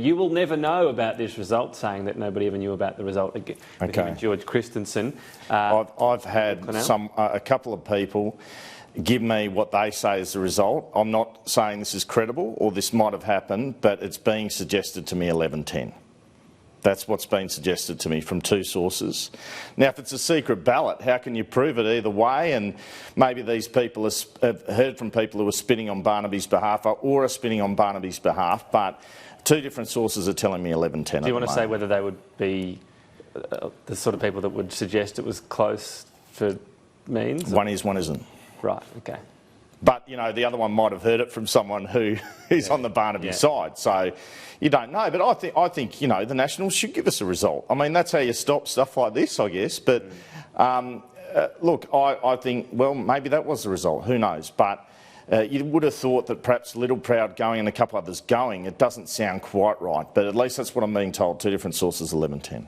You will never know about this result, saying that nobody ever knew about the result. Okay. George Christensen. I've had a couple of people give me what they say is the result. I'm not saying this is credible or this might have happened, but it's being suggested to me 11-10. That's what's been suggested to me from two sources. Now, if it's a secret ballot, how can you prove it either way? And maybe these people have heard from people who are spinning on Barnaby's behalf or are spinning on Barnaby's behalf, but two different sources are telling me 11-10. Do you want to say whether they would be the sort of people that would suggest it was close for means? One is, one isn't. Right, okay. But, you know, the other one might have heard it from someone who is on the Barnaby side. So you don't know. But I think, you know, the Nationals should give us a result. I mean, that's how you stop stuff like this, I guess. But, look, I think, well, maybe that was the result. Who knows? But you would have thought that perhaps Littleproud going and a couple others going, it doesn't sound quite right. But at least that's what I'm being told. Two different sources, 11-10.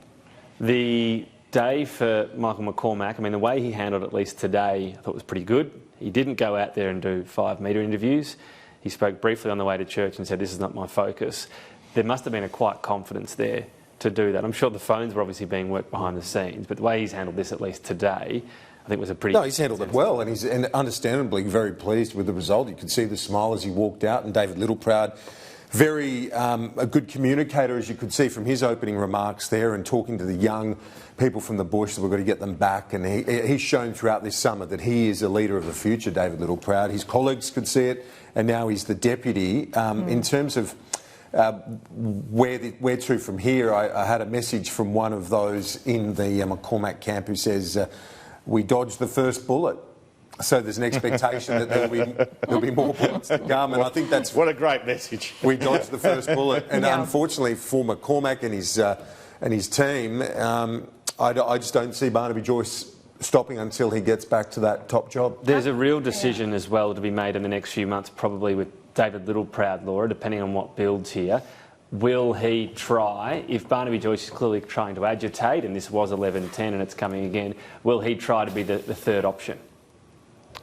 The day for Michael McCormack, I mean, the way he handled it, at least today, I thought was pretty good. He didn't go out there and do 5-metre interviews. He spoke briefly on the way to church and said, this is not my focus. There must have been a quiet confidence there to do that. I'm sure the phones were obviously being worked behind the scenes, but the way he's handled this, at least today, I think was a pretty... No, he's handled it well, and he's understandably very pleased with the result. You could see the smile as he walked out, and David Littleproud, very a good communicator, as you could see from his opening remarks there, and talking to the young people from the bush that we've got to get them back. And he's shown throughout this summer that he is a leader of the future, David Littleproud. His colleagues could see it, and now he's the deputy. In terms of where to from here, I had a message from one of those in the McCormack camp who says, we dodged the first bullet. So there's an expectation that there'll be more bullets to come, and I think that's... What a great message. We dodged the first bullet, and unfortunately for McCormack and his team, I just don't see Barnaby Joyce stopping until he gets back to that top job. There's a real decision as well to be made in the next few months, probably with David Littleproud, Laura, depending on what builds here. Will he try, if Barnaby Joyce is clearly trying to agitate, and this was 11-10 and it's coming again, will he try to be the third option?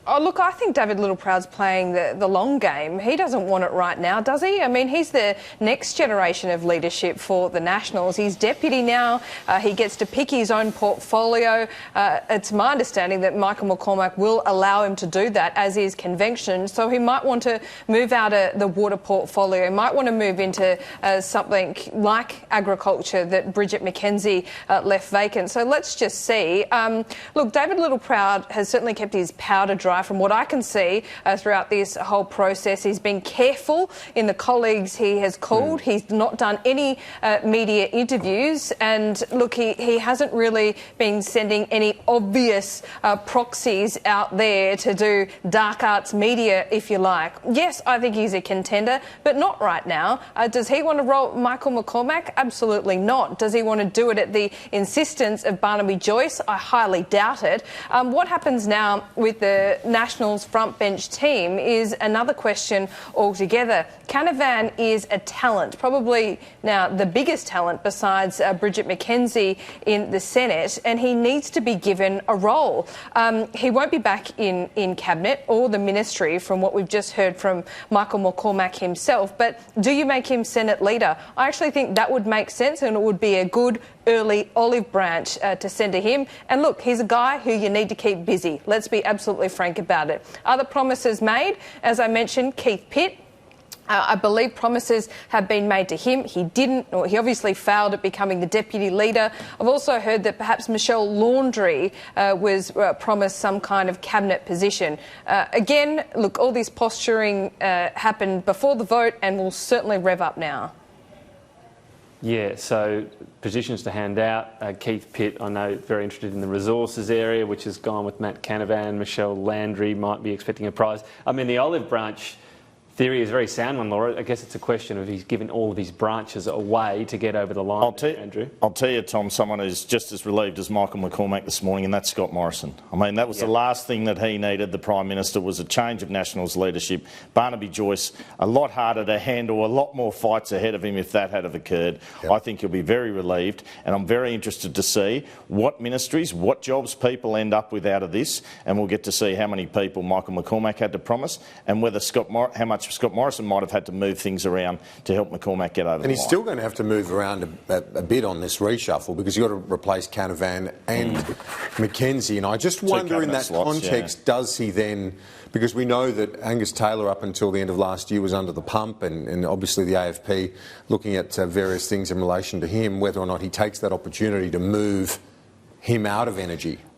Oh, look, I think David Littleproud's playing the long game. He doesn't want it right now, does he? I mean, he's the next generation of leadership for the Nationals. He's deputy now. He gets to pick his own portfolio. It's my understanding that Michael McCormack will allow him to do that, as is convention. So he might want to move out of the water portfolio. He might want to move into something like agriculture that Bridget McKenzie left vacant. So let's just see. Look, David Littleproud has certainly kept his powder dry. From what I can see throughout this whole process, he's been careful in the colleagues he has called. He's not done any media interviews, and look, he hasn't really been sending any obvious proxies out there to do dark arts media, if you like. Yes, I think he's a contender, but not right now. Does he want to roll Michael McCormack? Absolutely not. Does he want to do it at the insistence of Barnaby Joyce? I highly doubt it. What happens now with the Nationals front bench team is another question altogether. Canavan is a talent, probably now the biggest talent besides Bridget McKenzie in the Senate, and he needs to be given a role. He won't be back in Cabinet or the ministry, from what we've just heard from Michael McCormack himself, but do you make him Senate leader? I actually think that would make sense, and it would be a good early olive branch to send to him. And look, he's a guy who you need to keep busy. Let's be absolutely frank about it. Other promises made, as I mentioned, Keith Pitt. I believe promises have been made to him. He didn't, or he obviously failed at becoming the deputy leader. I've also heard that perhaps Michelle Laundry was promised some kind of cabinet position. Again, look, all this posturing happened before the vote and will certainly rev up now. Yeah, so positions to hand out. Keith Pitt, I know, very interested in the resources area, which has gone with Matt Canavan. Michelle Landry might be expecting a prize. I mean, the olive branch theory is a very sound one, Laura. I guess it's a question of he's given all of his branches away to get over the line, Andrew. I'll tell you, Tom, someone who's just as relieved as Michael McCormack this morning, and that's Scott Morrison. I mean, that was the last thing that he needed, the Prime Minister, was a change of Nationals leadership. Barnaby Joyce, a lot harder to handle, a lot more fights ahead of him if that had have occurred. Yep. I think he'll be very relieved, and I'm very interested to see what ministries, what jobs people end up with out of this, and we'll get to see how many people Michael McCormack had to promise, and whether how much Scott Morrison might have had to move things around to help McCormack get over the line. And he's still going to have to move around a bit on this reshuffle because you've got to replace Canavan and Mackenzie. And I just wonder in that context, does he then, because we know that Angus Taylor up until the end of last year was under the pump, and obviously the AFP looking at various things in relation to him, whether or not he takes that opportunity to move him out of energy.